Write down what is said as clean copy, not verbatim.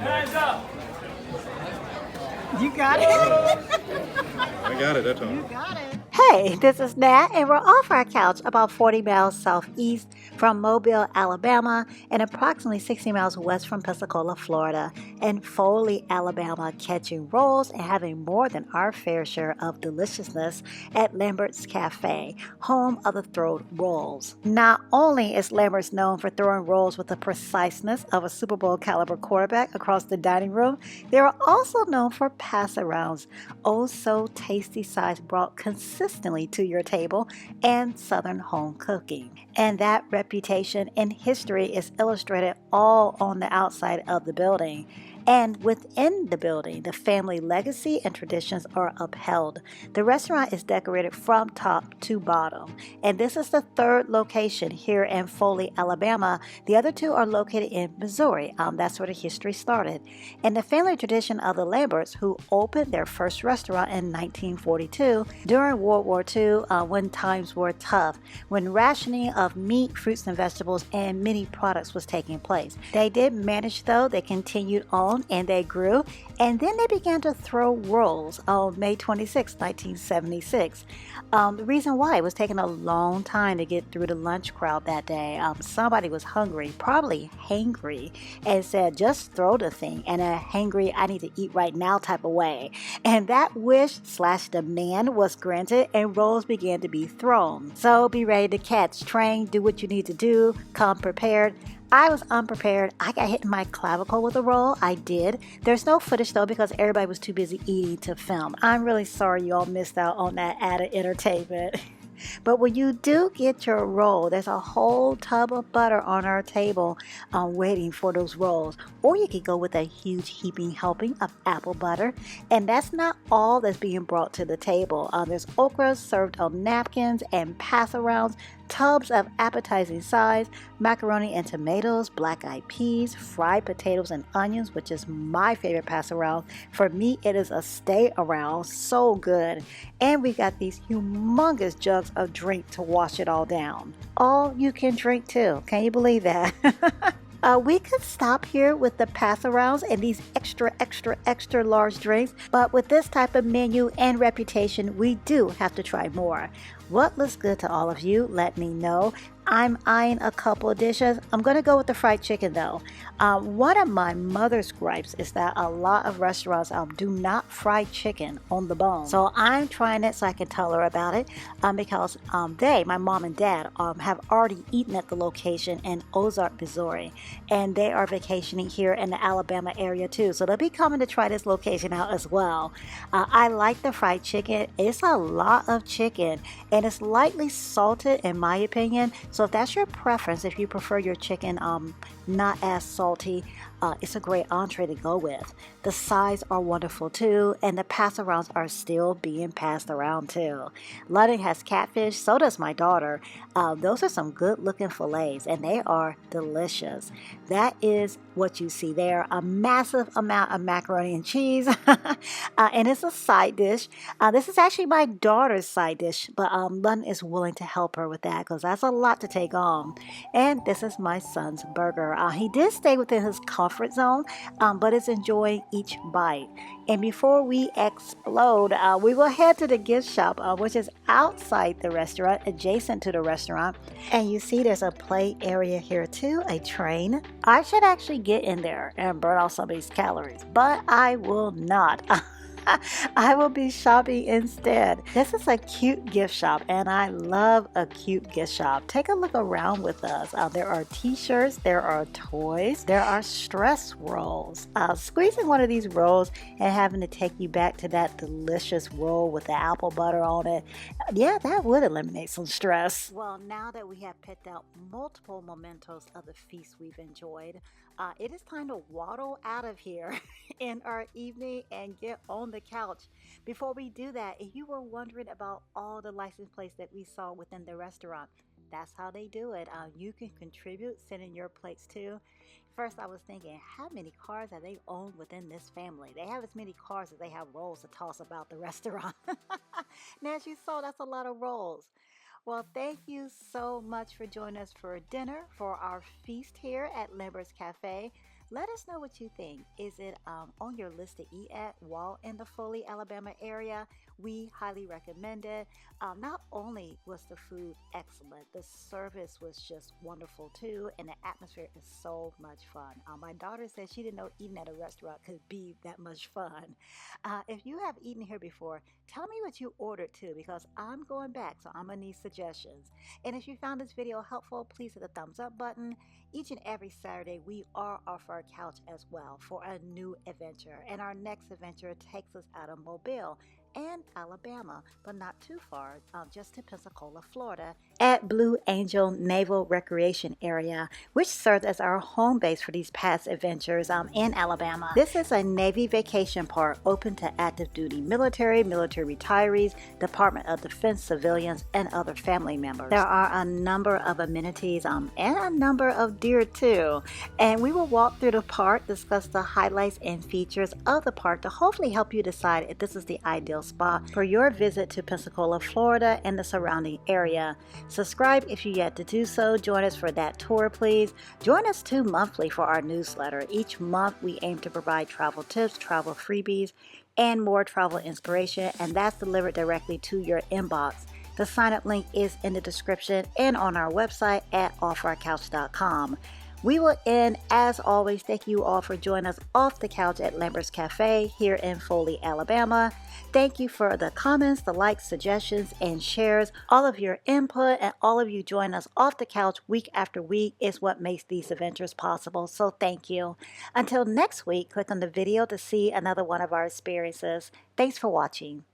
Hands up! You got it. I got it that You time. got it. Hey, this is Nat, and we're off our couch about 40 miles southeast from Mobile, Alabama, and approximately 60 miles west from Pensacola, Florida, and Foley, Alabama, catching rolls and having more than our fair share of deliciousness at Lambert's Cafe, home of the thrown rolls. Not only is Lambert's known for throwing rolls with the preciseness of a Super Bowl caliber quarterback across the dining room, they are also known for pass-arounds, oh so tasty sides brought consistently to your table, and Southern home cooking. And that reputation and history is illustrated all on the outside of the building. And within the building, the family legacy and traditions are upheld. The restaurant is decorated from top to bottom. And this is the third location here in Foley, Alabama. The other two are located in Missouri. That's where the history started. And the family tradition of the Lamberts, who opened their first restaurant in 1942 during World War II, when times were tough, when rationing of meat, fruits, and vegetables and many products was taking place. They did manage, though. They continued on and they grew, and then they began to throw rolls on May 26, 1976. The reason why, it was taking a long time to get through the lunch crowd that day. Somebody was hungry, probably hangry, and said, just throw the thing, in a hangry, I need to eat right now type of way. And that wish slash demand was granted, and rolls began to be thrown. So be ready to catch, train, do what you need to do, come prepared. I was unprepared. I got hit in my clavicle with a roll. I did. There's no footage though because everybody was too busy eating to film. I'm really sorry you all missed out on that added entertainment. But when you do get your roll, there's a whole tub of butter on our table waiting for those rolls. Or you could go with a huge heaping helping of apple butter. And that's not all that's being brought to the table. There's okra served on napkins and pass-arounds, tubs of appetizing sides, macaroni and tomatoes, black-eyed peas, fried potatoes and onions, which is my favorite pass-around. For me, it is a stay-around, so good. And we got these humongous jugs of drink to wash it all down. All you can drink too. Can you believe that? We could stop here with the pass-arounds and these extra large drinks, but with this type of menu and reputation, we do have to try more. What looks good to all of you? Let me know. I'm eyeing a couple of dishes. I'm going to go with the fried chicken though. One of my mother's gripes is that a lot of restaurants do not fry chicken on the bone. So I'm trying it so I can tell her about it because my mom and dad, have already eaten at the location in Ozark, Missouri. And they are vacationing here in the Alabama area too. So they'll be coming to try this location out as well. I like the fried chicken. It's a lot of chicken and it's lightly salted in my opinion. So if that's your preference, if you prefer your chicken not as salty, it's a great entree to go with. The sides are wonderful too, and the pass-arounds are still being passed around too. London has catfish, so does my daughter. Those are some good-looking fillets, and they are delicious. That is what you see there, a massive amount of macaroni and cheese, and it's a side dish. This is actually my daughter's side dish, but London is willing to help her with that because that's a lot to take on. And this is my son's burger. He did stay within his comfort zone, but is enjoying each bite. And before we explode, we will head to the gift shop, which is outside the restaurant, adjacent to the restaurant. And you see there's a play area here too, a train. I should actually get in there and burn off some of these calories, but I will not. I will be shopping instead. This is a cute gift shop, and I love a cute gift shop. Take a look around with us. There are t-shirts, there are toys, there are stress rolls. Squeezing one of these rolls and having to take you back to that delicious roll with the apple butter on it, yeah, that would eliminate some stress. Well, now that we have picked out multiple mementos of the feast we've enjoyed, it is time to waddle out of here in our evening and get on the couch. Before we do that, if you were wondering about all the license plates that we saw within the restaurant, that's how they do it. You can contribute, send in your plates too. First, I was thinking, how many cars have they owned within this family? They have as many cars as they have rolls to toss about the restaurant. Now, as you saw, that's a lot of rolls. Well, thank you so much for joining us for dinner for our feast here at Lambert's Cafe. Let us know what you think. Is it on your list to eat at while in the Foley, Alabama area? We highly recommend it. Not only was the food excellent, the service was just wonderful too, and the atmosphere is so much fun. My daughter said she didn't know eating at a restaurant could be that much fun. If you have eaten here before, tell me what you ordered too, because I'm going back, so I'm gonna need suggestions. And if you found this video helpful, please hit the thumbs up button. Each and every Saturday, we are off our couch as well for a new adventure. And our next adventure takes us out of Mobile and Alabama, but not too far, just to Pensacola, Florida, at Blue Angel Naval Recreation Area, which served as our home base for these past adventures in Alabama. This is a Navy vacation park open to active duty military, military retirees, Department of Defense civilians, and other family members. There are a number of amenities and a number of deer too. And we will walk through the park, discuss the highlights and features of the park to hopefully help you decide if this is the ideal spot for your visit to Pensacola, Florida and the surrounding area. Subscribe if you yet to do so. Join us for that tour, please. Join us too monthly for our newsletter. Each month we aim to provide travel tips, travel freebies, and more travel inspiration, and that's delivered directly to your inbox. The sign-up link is in the description and on our website at offourcouch.com. We will end, as always, thank you all for joining us off the couch at Lambert's Cafe here in Foley, Alabama. Thank you for the comments, the likes, suggestions, and shares. All of your input and all of you join us off the couch week after week is what makes these adventures possible, so thank you. Until next week, click on the video to see another one of our experiences. Thanks for watching.